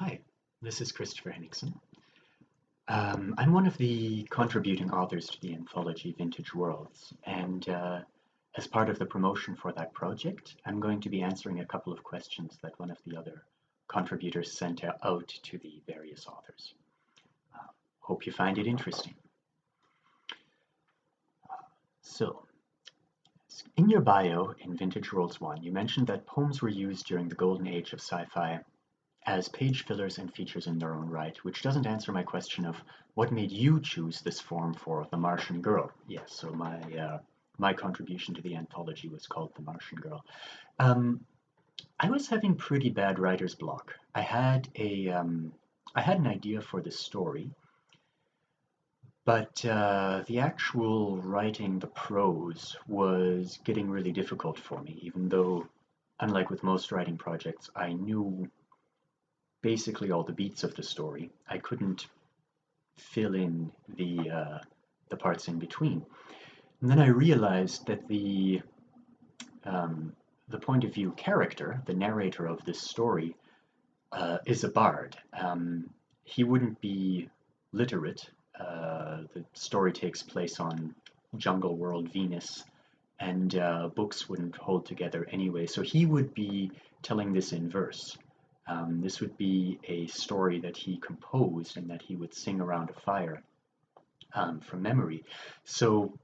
Hi, this is Christopher Henningsen. I'm one of the contributing authors to the anthology Vintage Worlds, and as part of the promotion for that project, I'm going to be answering a couple of questions that one of the other contributors sent out to the various authors. Hope you find it interesting. So, in your bio in Vintage Worlds 1, you mentioned that poems were used during the golden age of sci-fi as page fillers and features in their own right, which doesn't answer my question of what made you choose this form for The Martian Girl. Yes, so my contribution to the anthology was called The Martian Girl. Um, I was having pretty bad writer's block. I had an idea for this story, but the actual writing, the prose, was getting really difficult for me, even though, unlike with most writing projects, I knew basically all the beats of the story. I couldn't fill in the parts in between. And then I realized that the point of view character, the narrator of this story, is a bard. He wouldn't be literate. The story takes place on Jungle World Venus, and books wouldn't hold together anyway. So he would be telling this in verse. This would be a story that he composed and that he would sing around a fire from memory. So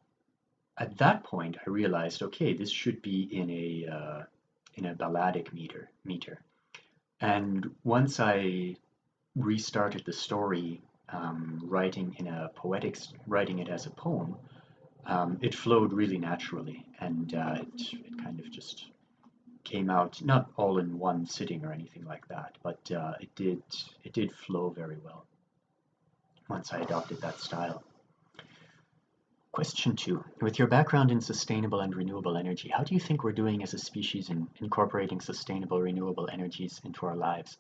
at that point, I realized, okay, this should be in a balladic meter. And once I restarted the story, writing it as a poem, it flowed really naturally, and it kind of just came out not all in one sitting or anything like that, but it did flow very well once I adopted that style. Question two: with your background in sustainable and renewable energy, how do you think we're doing as a species in incorporating sustainable renewable energies into our lives?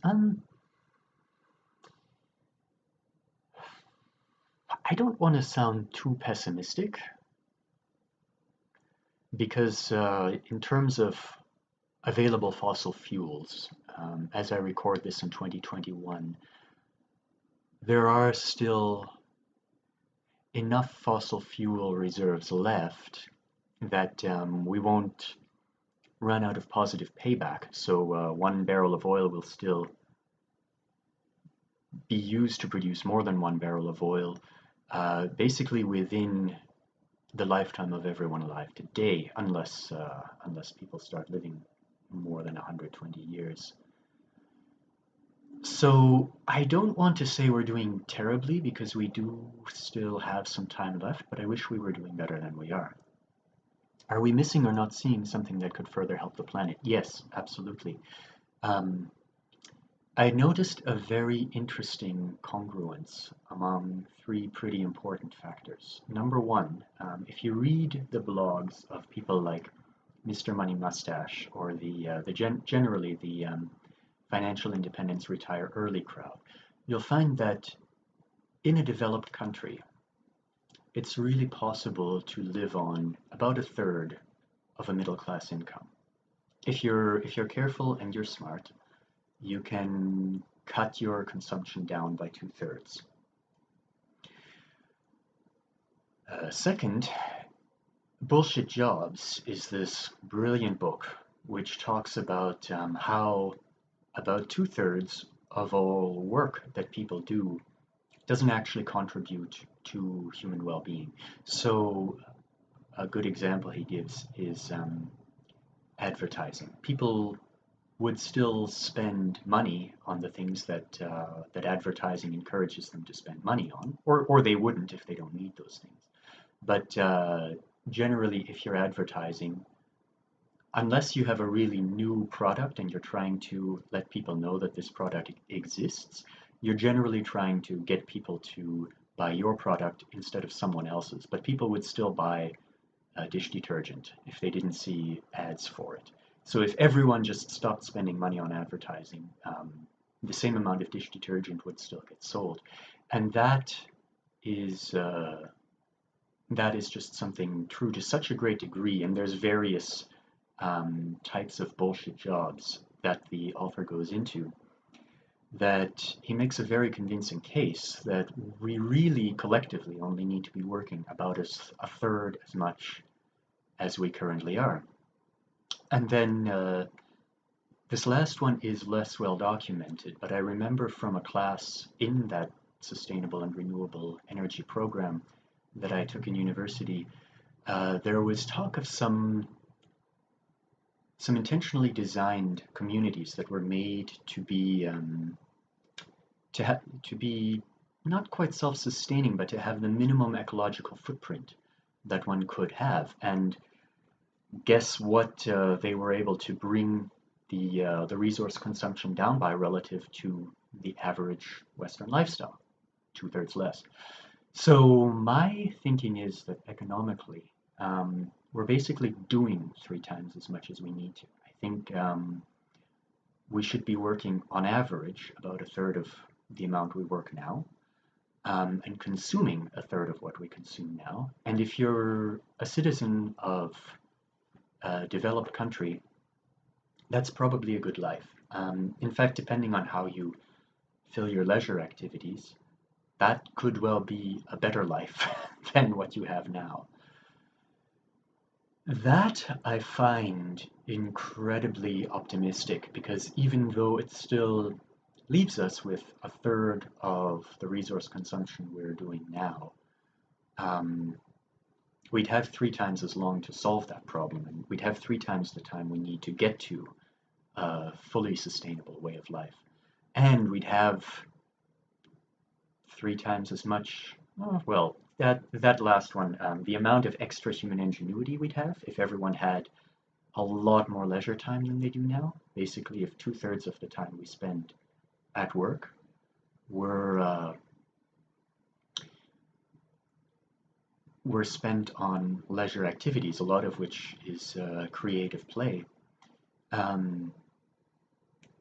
I don't want to sound too pessimistic because in terms of available fossil fuels, as I record this in 2021, there are still enough fossil fuel reserves left that we won't run out of positive payback. So 1 barrel of oil will still be used to produce more than 1 barrel of oil, basically within the lifetime of everyone alive today, unless people start living more than 120 years. So I don't want to say we're doing terribly because we do still have some time left, but I wish we were doing better than we are. Are we missing or not seeing something that could further help the planet? Yes, absolutely. Um, I noticed a very interesting congruence among three pretty important factors. Number one, if you read the blogs of people like Mr. Money Mustache or generally the financial independence retire early crowd, you'll find that in a developed country, it's really possible to live on about a third of a middle class income. If you're careful and you're smart, you can cut your consumption down by 2/3. Second, Bullshit Jobs is this brilliant book which talks about how about 2/3 of all work that people do doesn't actually contribute to human well-being. So a good example he gives is advertising. People would still spend money on the things that advertising encourages them to spend money on, or they wouldn't if they don't need those things. But generally, if you're advertising, unless you have a really new product and you're trying to let people know that this product exists, you're generally trying to get people to buy your product instead of someone else's. But people would still buy dish detergent if they didn't see ads for it. So if everyone just stopped spending money on advertising, the same amount of dish detergent would still get sold. And is that is just something true to such a great degree. And there's various types of bullshit jobs that the author goes into that he makes a very convincing case that we really collectively only need to be working about a third as much as we currently are. And then this last one is less well documented, but I remember from a class in that sustainable and renewable energy program that I took in university, there was talk of some intentionally designed communities that were made to be not quite self-sustaining, but to have the minimum ecological footprint that one could have. And guess what? They were able to bring the resource consumption down by relative to the average Western lifestyle, two-thirds less. So my thinking is that economically, we're basically doing three times as much as we need to. I think we should be working on average about a third of the amount we work now, and consuming a third of what we consume now. And if you're a citizen of a developed country, that's probably a good life. In fact, depending on how you fill your leisure activities, that could well be a better life than what you have now. That I find incredibly optimistic because even though it still leaves us with a third of the resource consumption we're doing now, um, we'd have three times as long to solve that problem, and we'd have three times the time we need to get to a fully sustainable way of life. And we'd have three times as much, well, that last one, the amount of extra human ingenuity we'd have if everyone had a lot more leisure time than they do now. Basically, if two-thirds of the time we spend at work were were spent on leisure activities, a lot of which is creative play, um,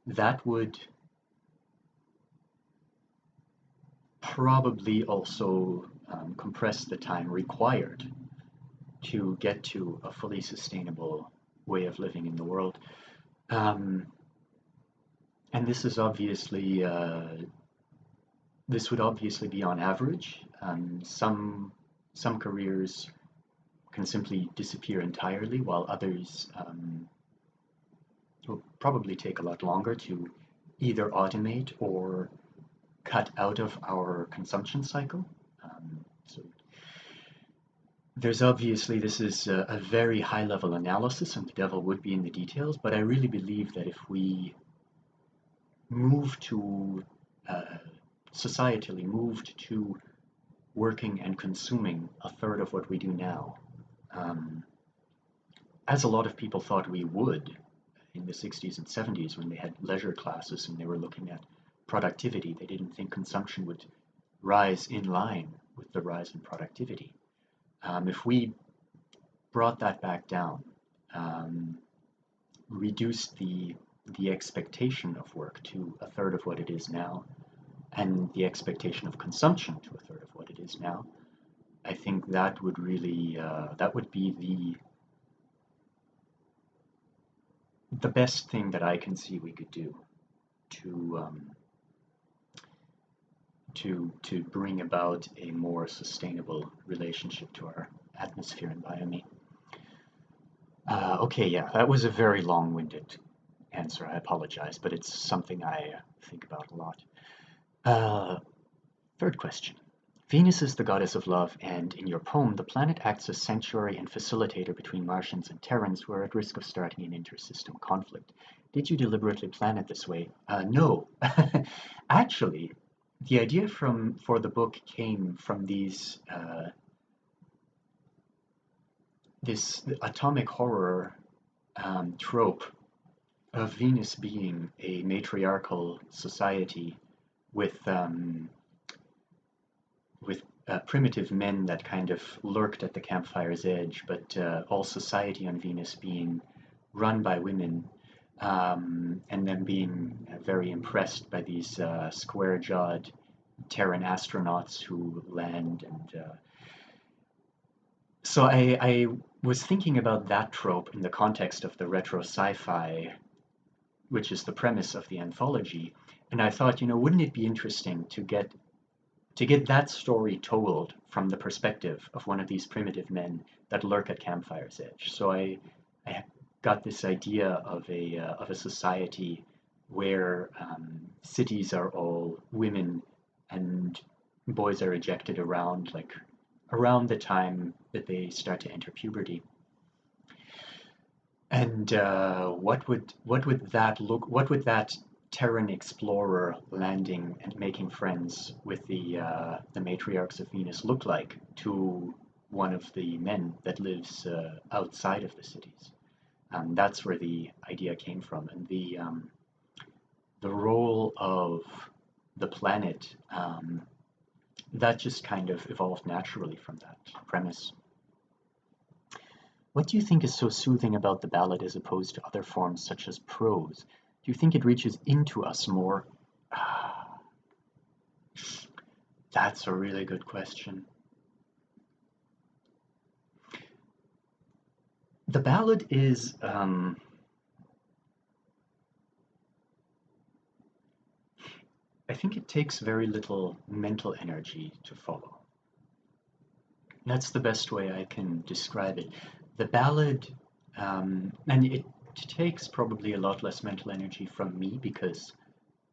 that would probably also compress the time required to get to a fully sustainable way of living in the world. Um, and this would obviously be on average. Some careers can simply disappear entirely, while others will probably take a lot longer to either automate or cut out of our consumption cycle. So there's obviously, this is a very high level analysis and the devil would be in the details, but I really believe that if we move to, societally moved to working and consuming a third of what we do now, um, as a lot of people thought we would in the 60s and 70s when they had leisure classes and they were looking at productivity, they didn't think consumption would rise in line with the rise in productivity. If we brought that back down, reduced the expectation of work to a third of what it is now, and the expectation of consumption to a third of what it is now, I think that would really that would be the best thing that I can see we could do to to bring about a more sustainable relationship to our atmosphere and biome. Okay, yeah, that was a very long-winded answer. I apologize, but it's something I think about a lot. Uh, Third question. Venus is the goddess of love, and in your poem, the planet acts as sanctuary and facilitator between Martians and Terrans who are at risk of starting an intersystem conflict. Did you deliberately plan it this way? No. Actually, the idea for the book came from this atomic horror trope of Venus being a matriarchal society with primitive men that kind of lurked at the campfire's edge, but all society on Venus being run by women, and them being very impressed by these square-jawed Terran astronauts who land. And so I was thinking about that trope in the context of the retro sci-fi, which is the premise of the anthology. And I thought, wouldn't it be interesting to get that story told from the perspective of one of these primitive men that lurk at campfire's edge. So I got this idea of a society where cities are all women and boys are ejected around the time that they start to enter puberty. And what would that Terran explorer landing and making friends with the matriarchs of Venus look like to one of the men that lives outside of the cities? That's where the idea came from, and the role of the planet that just kind of evolved naturally from that premise. What do you think is so soothing about the ballad as opposed to other forms such as prose? Do you think it reaches into us more? Ah, that's a really good question. The ballad is, I think it takes very little mental energy to follow. That's the best way I can describe it. The ballad, and it takes probably a lot less mental energy from me because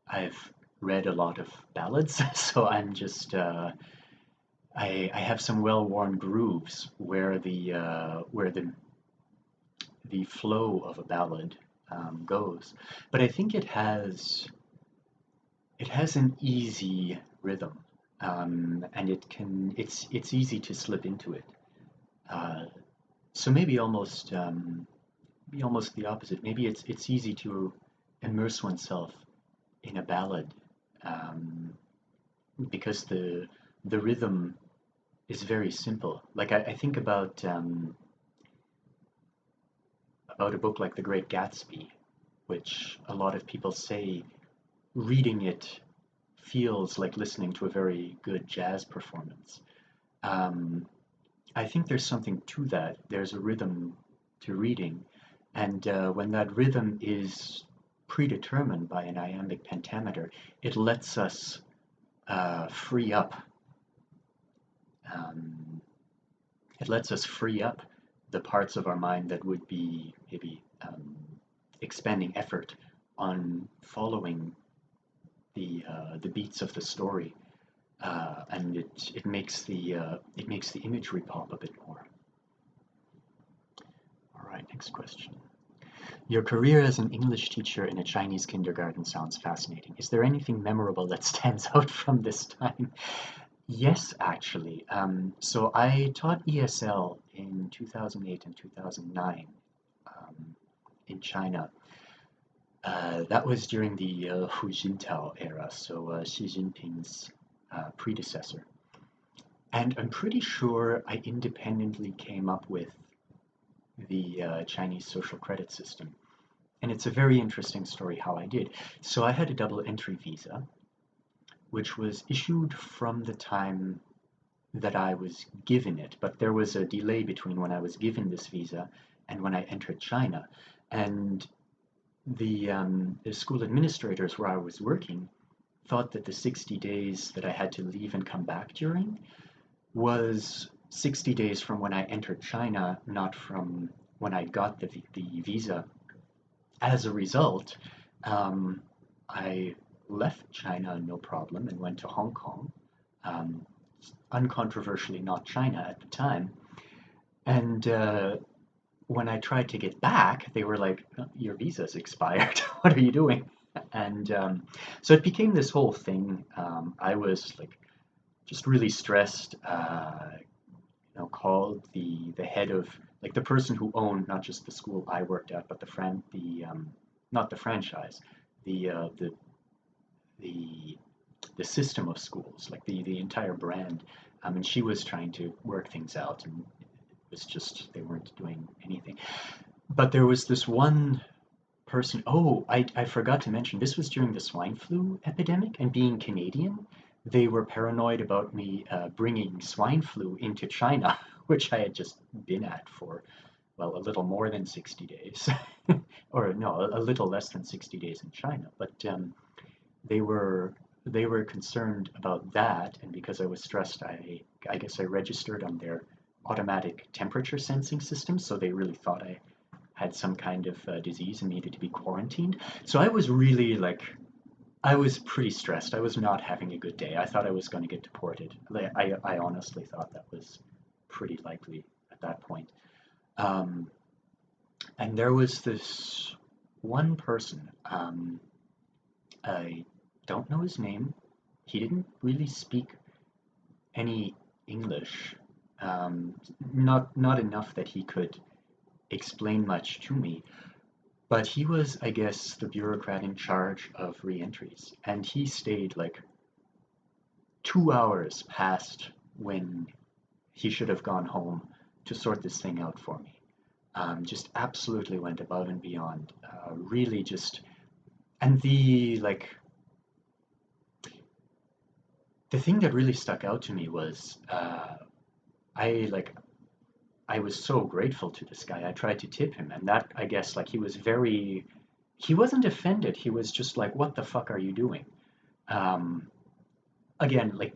I've read a lot of ballads, so I'm just I have some well-worn grooves where the flow of a ballad goes, but I think it has an easy rhythm, and it's easy to slip into it. Uh, so maybe almost the opposite. Maybe it's easy to immerse oneself in a ballad because the rhythm is very simple. Like I think about a book like The Great Gatsby, which a lot of people say reading it feels like listening to a very good jazz performance. Um, I think there's something to that. There's a rhythm to reading, and when that rhythm is predetermined by an iambic pentameter, it lets us free up. Um, it lets us free up the parts of our mind that would be maybe expending effort on following the beats of the story, and it makes the imagery pop a bit more. All right, next question. Your career as an English teacher in a Chinese kindergarten sounds fascinating. Is there anything memorable that stands out from this time? Yes, actually. So I taught ESL in 2008 and 2009 um, in China. That was during the Hu Jintao era, so Xi Jinping's predecessor. And I'm pretty sure I independently came up with the Chinese social credit system. And it's a very interesting story how I did. So I had a double entry visa, which was issued from the time that I was given it, but there was a delay between when I was given this visa and when I entered China. And the school administrators where I was working thought that the 60 days that I had to leave and come back during was 60 days from when I entered China, not from when I got the visa. As a result, I left China no problem and went to Hong Kong, um, uncontroversially not China at the time. And when I tried to get back, they were like, "Oh, your visa's expired. What are you doing?" And so it became this whole thing. I was like just really stressed. Called the head of like the person who owned not just the school I worked at, but the not the franchise, the uh, the the the system of schools, like the entire brand. And she was trying to work things out, and it was just they weren't doing anything. But there was this one person. Oh, I forgot to mention this was during the swine flu epidemic, and being Canadian, they were paranoid about me bringing swine flu into China, which I had just been at for, well, a little more than 60 days, or no, a little less than 60 days in China. But they were they were concerned about that, and because I was stressed, I guess I registered on their automatic temperature sensing system, so they really thought I had some kind of disease and needed to be quarantined. So I was really like, I was pretty stressed. I was not having a good day. I thought I was going to get deported. I honestly thought that was pretty likely at that point. Um, and there was this one person. I don't know his name. He didn't really speak any English. Not enough that he could explain much to me. But he was, I guess, the bureaucrat in charge of reentries, and he stayed like 2 hours past when he should have gone home to sort this thing out for me. Just absolutely went above and beyond. Really just, and the thing that really stuck out to me was I like I was so grateful to this guy. I tried to tip him, and that I guess like he wasn't offended. He was just like, "What the fuck are you doing?" Um, Again, like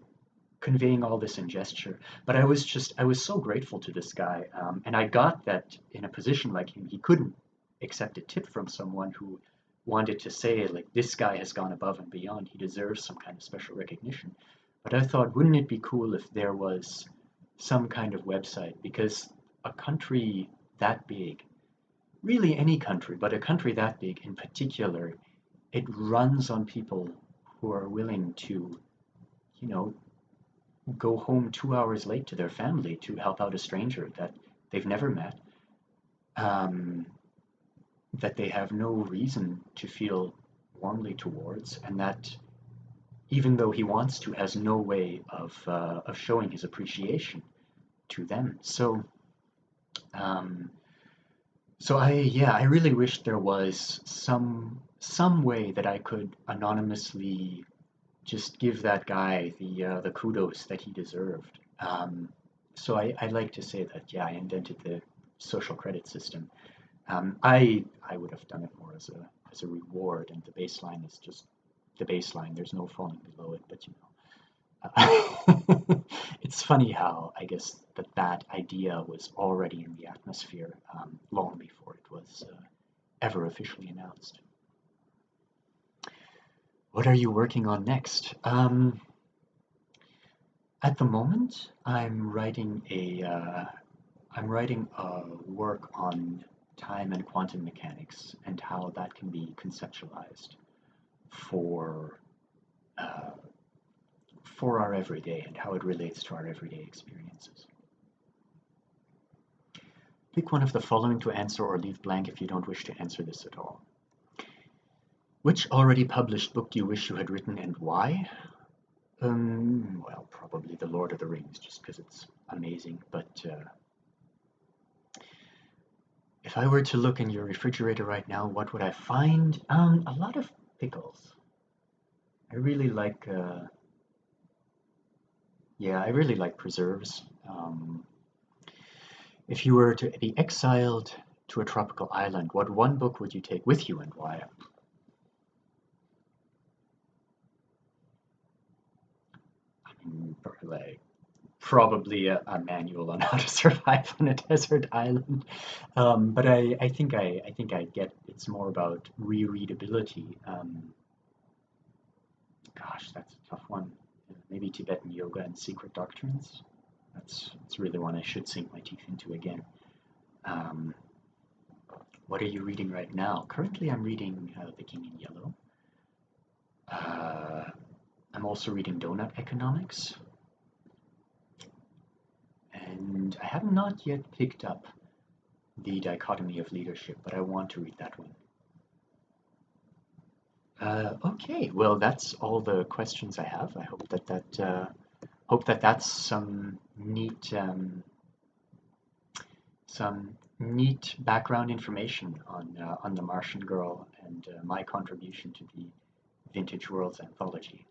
conveying all this in gesture. But I was so grateful to this guy, and I got that in a position like him, he couldn't accept a tip from someone who wanted to say like this guy has gone above and beyond. He deserves some kind of special recognition. But I thought, wouldn't it be cool if there was some kind of website because a country that big, really any country, but a country that big in particular, it runs on people who are willing to, you know, go home 2 hours late to their family to help out a stranger that they've never met, um, that they have no reason to feel warmly towards, and that even though he wants to, has no way of showing his appreciation to them. Um, I really wish there was some way that I could anonymously just give that guy the kudos that he deserved. I like to say that yeah, I invented the social credit system. I would have done it more as a reward, and the baseline is just the baseline. There's no falling below it, but you know. It's funny how I guess that idea was already in the atmosphere long before it was ever officially announced. What are you working on next? At the moment, I'm writing a work on time and quantum mechanics and how that can be conceptualized for uh, for our everyday and how it relates to our everyday experiences. Pick one of the following to answer or leave blank if you don't wish to answer this at all. Which already published book do you wish you had written and why? Well, probably The Lord of the Rings, just because it's amazing. But if I were to look in your refrigerator right now, what would I find? A lot of pickles. I really like, yeah, I really like preserves. If you were to be exiled to a tropical island, what one book would you take with you and why? I mean, like probably a manual on how to survive on a desert island. But I think I get it's more about rereadability. Gosh, that's a tough one. Maybe Tibetan yoga and secret doctrines. That's really one I should sink my teeth into again. Um, what are you reading right now? Currently, I'm reading The King in Yellow. Uh, I'm also reading Donut Economics, and I have not yet picked up The Dichotomy of Leadership, but I want to read that one. Okay, well, that's all the questions I have. I hope that that's some neat background information on the Martian Girl and my contribution to the Vintage Worlds anthology.